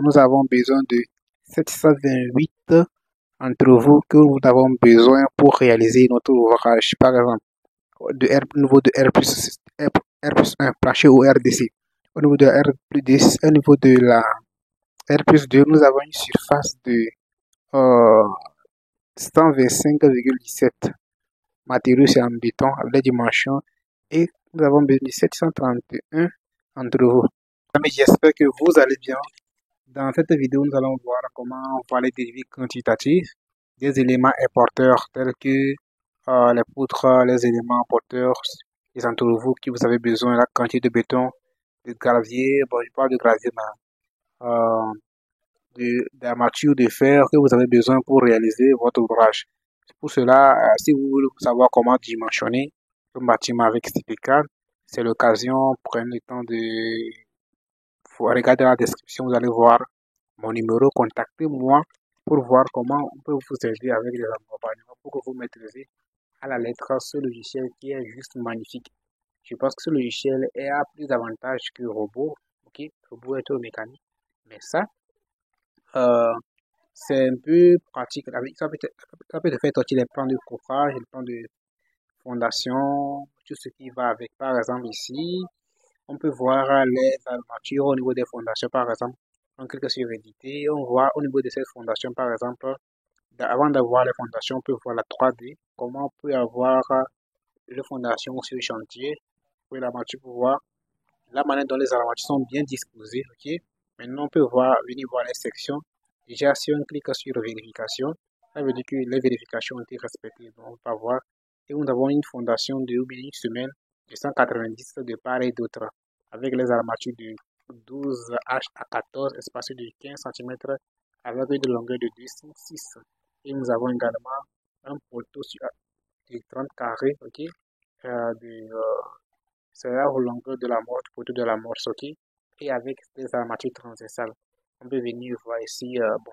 Nous avons besoin de 728 entre vous que nous avons besoin pour réaliser notre ouvrage. Par exemple, au niveau de R plus 1, plancher ou RDC. Au niveau de R plus 10, au niveau de la R plus 2, nous avons une surface de 125,17. Matériaux, c'est en béton avec les dimensions. Et nous avons besoin de 731 entre vous. Mais j'espère que vous allez bien. Dans cette vidéo, nous allons voir comment faire les devis quantitatifs des éléments importeurs tels que les poutres, les éléments porteurs, les entre vous qui vous avez besoin, la quantité de béton, de gravier, bon je parle de gravier, mais d'armature de fer que vous avez besoin pour réaliser votre ouvrage. Pour cela, si vous voulez savoir comment dimensionner un bâtiment avec CP4, c'est l'occasion, prenez le temps de regarder la description, vous allez voir mon numéro, contactez-moi pour voir comment on peut vous aider avec les accompagnements pour que vous maîtrisez à la lettre ce logiciel qui est juste magnifique. Je pense que ce logiciel a plus d'avantages que Robot, ok, Robot est mécanique, mais ça, c'est un peu pratique. Ça peut te faire sortir les plans de couvrage, les plans de fondation, tout ce qui va avec. Par exemple, ici, on peut voir les armatures au niveau des fondations, par exemple. On clique sur éditer, on voit au niveau de cette fondation, par exemple, avant d'avoir les fondations, on peut voir la 3D, comment on peut avoir les fondations sur le chantier, pour l'armature, pour voir la manière dont les armatures sont bien disposées, ok. Maintenant, on peut venir voir les sections. Déjà, si on clique sur vérification, ça veut dire que les vérifications ont été respectées. Donc, on va voir. Et nous avons une fondation de une semaine de 190 de part et d'autre, avec les armatures de 12H à 14, espacées de 15 cm, avec une longueur de 206. Et nous avons également un poteau de 30 carrés, ok, c'est la longueur de la morse, poteau de la morse, ok, et avec des armatures transversales. On peut venir voir ici, bon,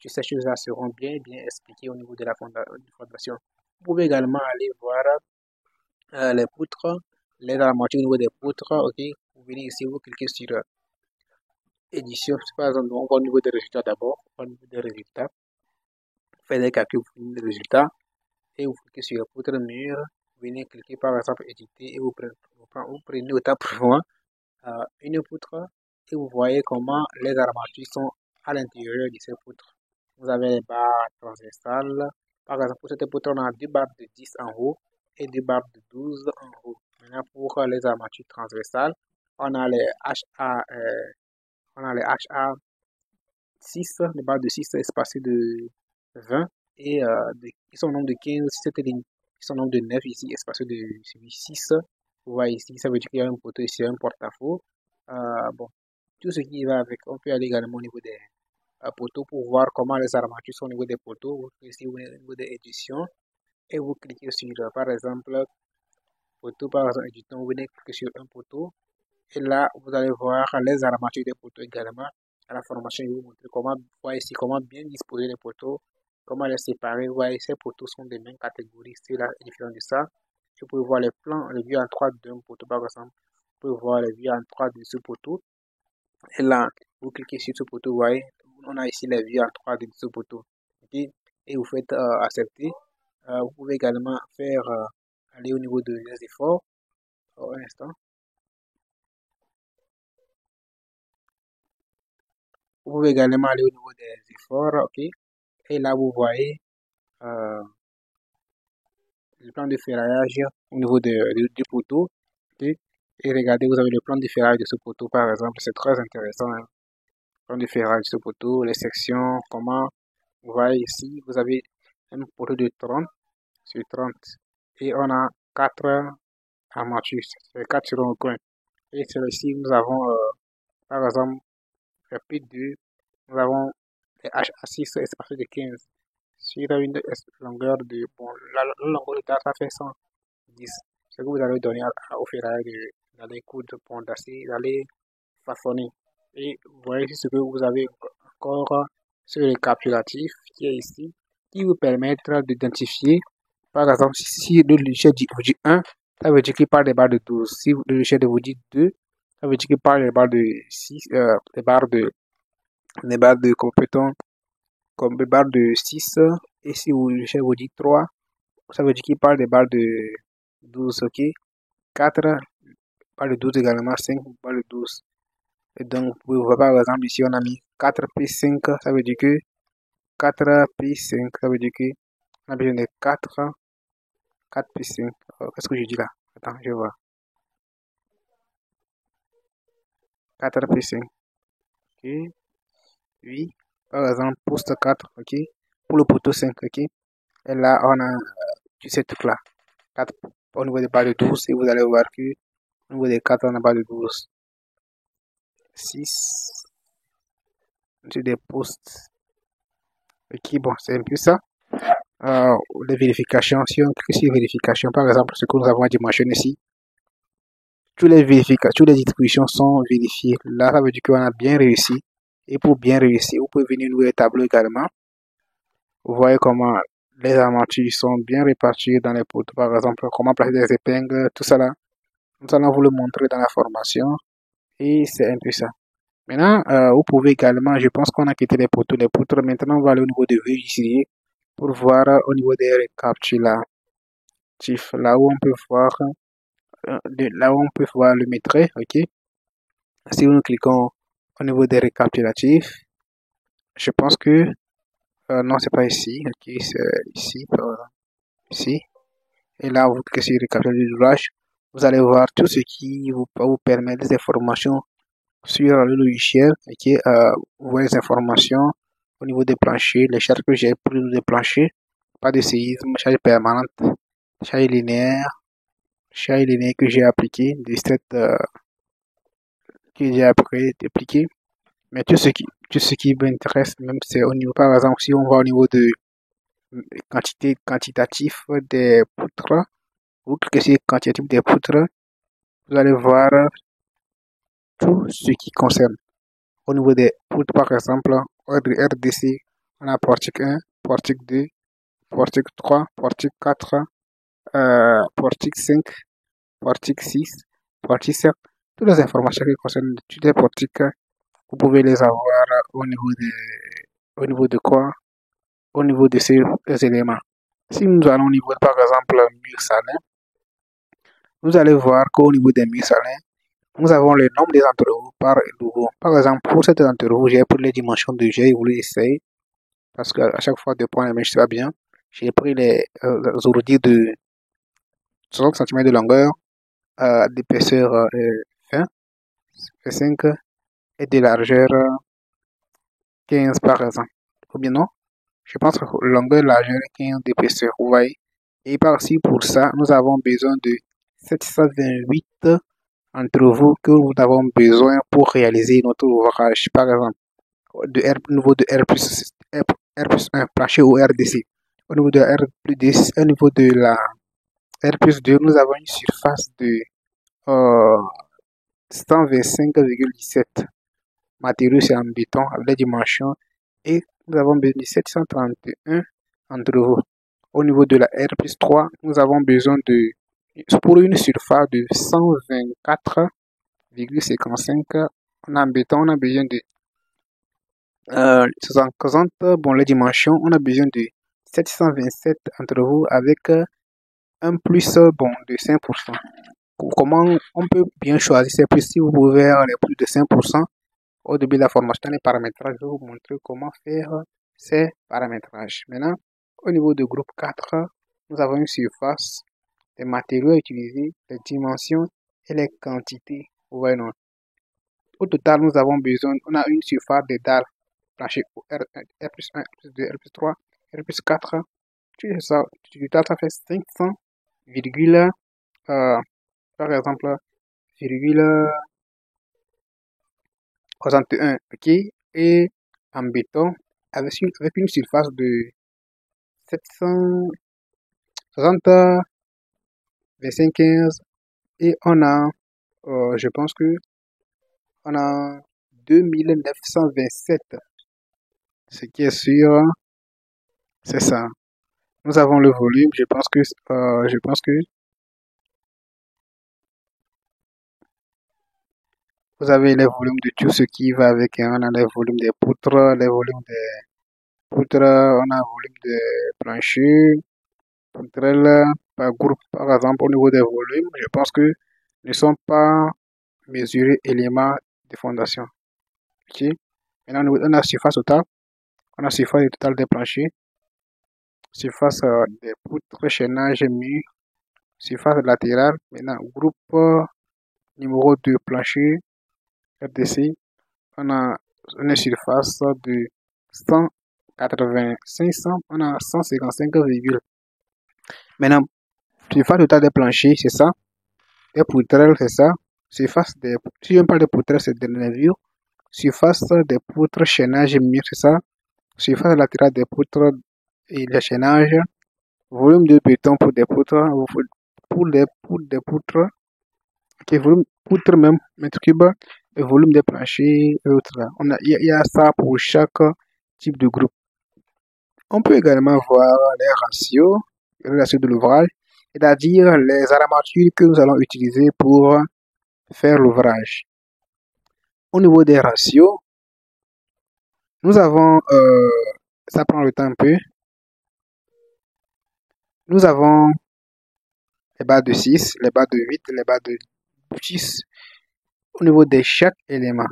toutes ces choses-là seront bien expliquées au niveau de la fondation. Vous pouvez également aller voir les poutres, les armatures au niveau des poutres, ok. Vous venez ici, vous cliquez sur édition, par exemple, on va au niveau des résultats d'abord, au niveau des résultats, vous faites des calculs pour les résultats, et vous cliquez sur poutre mur, vous venez cliquer par exemple éditer, et vous prenez autant pour moi une poutre, et vous voyez comment les armatures sont à l'intérieur de ces poutres. Vous avez les barres transversales. Par exemple, pour cette poutre, on a deux barres de 10 en haut et deux barres de 12 en haut. Maintenant, pour les armatures transversales, on a les HA 6, les barres de 6 espacées de 20 et qui sont au nombre de 15, cette ligne, qui sont au nombre de 9 ici, espacées de 6. Vous voyez ici, ça veut dire qu'il y a un poteau ici, un porte-à-faux. Bon, tout ce qui va avec, on peut aller également au niveau des poteaux pour voir comment les armatures sont au niveau des poteaux. Vous cliquez ici au niveau des éditions et vous cliquez sur, par exemple, poteau, par exemple, édition, vous venez cliquer sur un poteau et là, vous allez voir les armatures des poteaux également. À la formation, je vais vous montrer comment, vous voyez ici, comment bien disposer les poteaux, comment les séparer. Vous voyez, ces poteaux sont des mêmes catégories, c'est la différence de ça. Vous pouvez voir les plans, les vues en 3 d'un poteau, par exemple. Vous pouvez voir les vues en 3 de ce poteau. Et là, vous cliquez sur ce poteau, vous voyez, on a ici les vues en 3 de ce poteau. Okay? Et vous faites accepter. Vous pouvez également faire aller au niveau de les efforts. Un instant. Vous pouvez également aller au niveau des efforts, ok. Et là, vous voyez le plan de ferraillage au niveau du poteau. Okay. Et regardez, vous avez le plan de ferraillage de ce poteau, par exemple. C'est très intéressant. Hein. Le plan de ferraillage de ce poteau, les sections, comment. Vous voyez ici, vous avez un poteau de 30 sur 30. Et on a 4 armatures. C'est 4 sur un coin. Et sur ici, nous avons, par exemple, le P2. Nous avons les HA6 espacés de 15. Sur une longueur de, bon, la longueur de ça fait 110. Ce que vous allez donner au ferraille d'aller coudre, d'acier, d'aller façonner. Et vous voyez ici ce que vous avez encore sur le récapitulatif qui est ici, qui vous permettra d'identifier, par exemple, si le logiciel vous dit 1, ça veut dire qu'il parle des barres de 12. Si le logiciel vous dit 2, ça veut dire qu'il parle des barres de 6, des barres de des barres de compétents, comme des barres de 6. Et si je vous dis 3, ça veut dire qu'il parle des barres de 12, ok? 4, barres de 12 également, 5, barres de 12. Et donc, vous pouvez voir par exemple ici, on a mis 4P5, ça veut dire que 4P5, ça veut dire que on a besoin de 4P5. Qu'est-ce que je dis là? Attends, je vois. 4P5. Ok. Oui. Par exemple, poste 4, ok. Pour le poteau 5, ok. Et là, on a tous ces trucs-là. 4 au niveau des barres de 12, et vous allez voir que au niveau des 4, on a barre de 12. 6. Sur des postes. Ok, bon, c'est un peu ça. Les vérifications, si on clique sur vérification, par exemple, ce que nous avons dimensionné ici, toutes les distributions sont vérifiées. Là, ça veut dire qu'on a bien réussi. Et pour bien réussir, vous pouvez venir nous le tableau également. Vous voyez comment les armatures sont bien réparties dans les poteaux. Par exemple, comment placer des épingles, tout ça là. Nous allons vous le montrer dans la formation. Et c'est un peu ça. Maintenant, vous pouvez également, je pense qu'on a quitté les poteaux. Les poutres, maintenant, on va aller au niveau de vue ici pour voir au niveau des récapitulatifs. Là où on peut voir, là où on peut voir le métrait, ok. Si nous cliquons au niveau des récapitulatifs, je pense que non, c'est pas ici, ok, c'est ici, ici. Et là, vous cliquez sur récapitulatif d'ouvrage, vous allez voir tout ce qui vous permet des informations sur le logiciel, ok. Vous voyez les informations au niveau des planchers, les charges que j'ai pour les planchers, pas de séisme, charge permanente, charge linéaire que j'ai appliqué, des que j'ai appliqué. Mais tout ce qui m'intéresse, même c'est au niveau, par exemple, si on va au niveau de quantitatif des poutres, vous cliquez sur quantitatif des poutres, vous allez voir tout ce qui concerne. Au niveau des poutres, par exemple, RDC, on a portique 1, portique 2, portique 3, portique 4, portique 5, portique 6, portique 7. Toutes les informations qui concernent toutes les portiques, vous pouvez les avoir au niveau de quoi? Au niveau de ces éléments. Si nous allons au niveau, par exemple, mur salin, vous allez voir qu'au niveau des murs salins, nous avons le nombre des entrevous par logo. Par exemple, pour cet entrevue, j'ai pris les dimensions de G, voulu essayer, parce qu'à chaque fois, de points, mais je sais pas bien. J'ai pris les ordi de 60 cm de longueur, d'épaisseur 20, 5 et de largeur 15 par exemple. Ou bien non? Je pense que longueur, largeur, 15 d'épaisseur, vous voyez. Et par-ci, pour ça, nous avons besoin de 728 entrevous que nous avons besoin pour réaliser notre ouvrage. Par exemple, au niveau de R plus 1, plancher ou RDC. Au niveau de R plus 10, au niveau de la R plus 2, nous avons une surface de 125,17. Matériaux, c'est en béton avec les dimensions. Et nous avons besoin de 731 entrevaux. Au niveau de la R plus 3, nous avons besoin de, pour une surface de 124,55, en béton, on a besoin de 60, bon, les dimensions, on a besoin de 727 entrevaux avec un plus, bon, de 5%. Comment on peut bien choisir ces plus? Si vous pouvez faire les plus de 5%, au début de la formation, dans les paramétrages, je vais vous montrer comment faire ces paramétrages. Maintenant, au niveau du groupe 4, nous avons une surface, les matériaux utilisés, les dimensions et les quantités. Vous voyez, non? Au total, nous avons besoin, on a une surface de dalles plancher R, R plus 1, R plus 2, R plus 3, R plus 4. Ça, du total, ça fait 500, par exemple, virgule 61, ok, et en béton, avec une surface de 760, 25, 15, et on a, je pense que, on a 2927, ce qui est sûr, c'est ça. Nous avons le volume, je pense que Vous avez les volumes de tout ce qui va avec. On a les volumes des poutres, les volumes des poutres, on a le volume des planchers, poutrelles, par groupe. Par exemple, au niveau des volumes, je pense que ne sont pas mesurés éléments de fondation. Ok? Maintenant, on a surface totale. On a surface totale des planchers, surface des poutres, chaînage, mur, surface latérale. Maintenant, groupe numéro 2 plancher, RDC. On a une surface de 180, 500, on a 155, maintenant, surface totale des planchers, c'est ça. Des poutrelles, c'est ça. Surface des, si on parle de poutrelles, c'est des nervures. Surface des poutres, chaînage, mur, c'est ça. Surface latérale des poutres et le chaînage. Volume de béton pour des poutres, pour des poutres. Ok, volume poutre même, mètre cube, et volume des planchers et autres là. Il y a ça pour chaque type de groupe. On peut également voir les ratios de l'ouvrage, c'est-à-dire les armatures que nous allons utiliser pour faire l'ouvrage. Au niveau des ratios, nous avons, ça prend le temps un peu, nous avons les barres de 6, les barres de 8, les barres de 10 au niveau de chaque élément.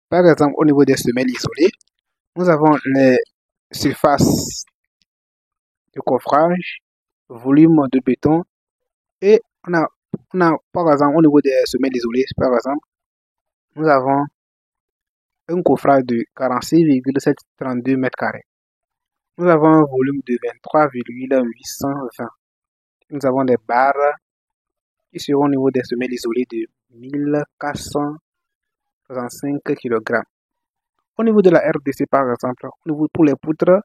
Par exemple, au niveau des semelles isolées, nous avons les surfaces de coffrage, volume de béton et on a par exemple au niveau des semelles isolées, par exemple, nous avons un coffrage de 46,732 mètres carrés. Nous avons un volume de 23,820. Nous avons des barres qui seront au niveau des semelles isolées de 1465 kg. Au niveau de la RDC, par exemple, pour les poutres,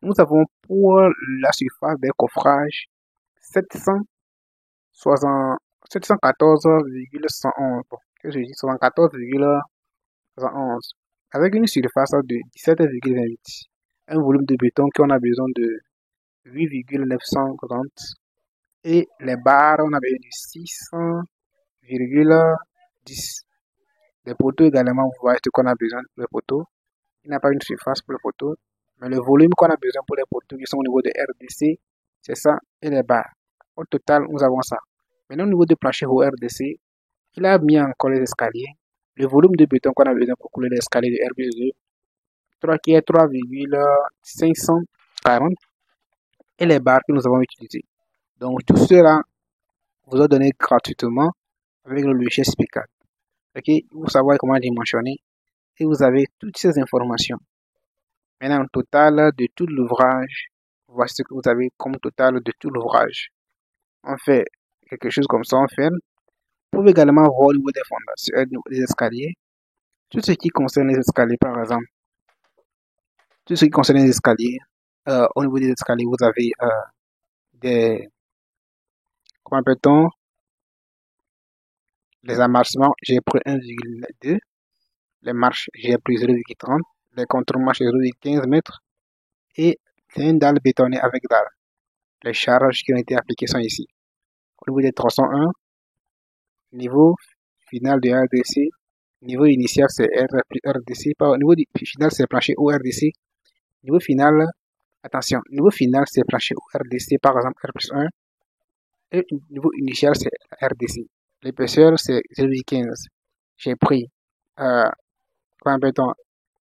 nous avons pour la surface des coffrages 714,111. Que je dis 74,111. Avec une surface de 17,28. Un volume de béton qu'on a besoin de 8,930. Et les barres, on a besoin de 600,10. Les poteaux également, vous voyez ce qu'on a besoin pour les poteaux. Il n'y a pas une surface pour les poteaux, mais le volume qu'on a besoin pour les poteaux qui sont au niveau de RDC, c'est ça, et les barres. Au total, nous avons ça. Maintenant, au niveau du plancher au RDC, il a mis encore les escaliers. Le volume de béton qu'on a besoin pour couler l'escalier de RBE, qui est 3,540, et les barres que nous avons utilisées. Donc, tout cela vous a donné gratuitement avec le logiciel SPICAD. Ok, vous savez comment dimensionner et vous avez toutes ces informations. Maintenant, total de tout l'ouvrage, voici ce que vous avez comme total de tout l'ouvrage. On fait quelque chose comme ça, on ferme. Vous pouvez également voir au niveau des fondations, des escaliers, tout ce qui concerne les escaliers par exemple. Tout ce qui concerne les escaliers, au niveau des escaliers, vous avez des, comment appelle-t-on, les amarrements, j'ai pris 1,2, les marches, j'ai pris 0,30, les contre-marches, 0,15 mètres, et c'est une dalle bétonnée avec dalle. Les charges qui ont été appliquées sont ici. Au niveau des 301, niveau final de RDC, niveau initial c'est R plus RDC, au niveau final c'est plancher ou RDC, niveau final, attention, niveau final c'est plancher ou RDC, par exemple R plus 1, et niveau initial c'est RDC. L'épaisseur c'est 0,15. J'ai pris, comment appelle-t-on,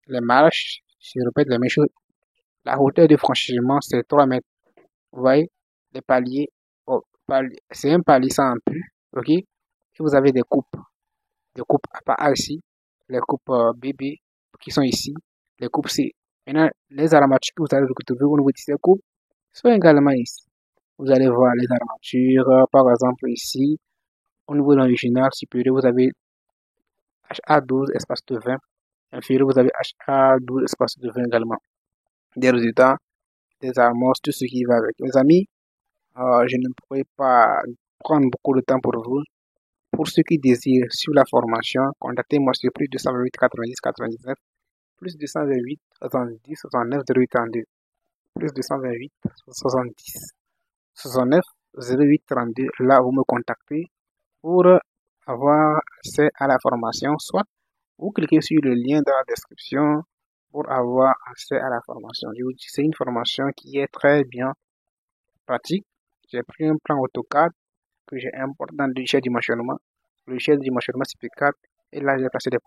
les marches, je répète la même chose, la hauteur de franchissement c'est 3 mètres. Vous voyez, les paliers, oh, c'est un palier sans ampule, ok? Et vous avez des coupes à part ici, les coupes BB qui sont ici, les coupes C. Maintenant, les armatures que vous allez retrouver au niveau de ces coupes sont également ici. Vous allez voir les armatures, par exemple ici, au niveau de l'original supérieur, vous avez HA12 espace de 20. Inférieur, vous avez HA12 espace de 20 également. Des résultats, des amorces, tout ce qui va avec. Mes amis, je ne pourrais pas prendre beaucoup de temps pour vous. Pour ceux qui désirent suivre la formation, contactez-moi sur plus 228 90 99, plus 228 70 69 08 32, plus 228 70 69 08 32. Là, vous me contactez pour avoir accès à la formation, soit Vous cliquez sur le lien dans la description pour avoir accès à la formation. Je vous dis, c'est une formation qui est très bien pratique. J'ai pris un plan AutoCAD que j'ai importé dans le logiciel dimensionnement. Le logiciel dimensionnement CP4 et là j'ai placé des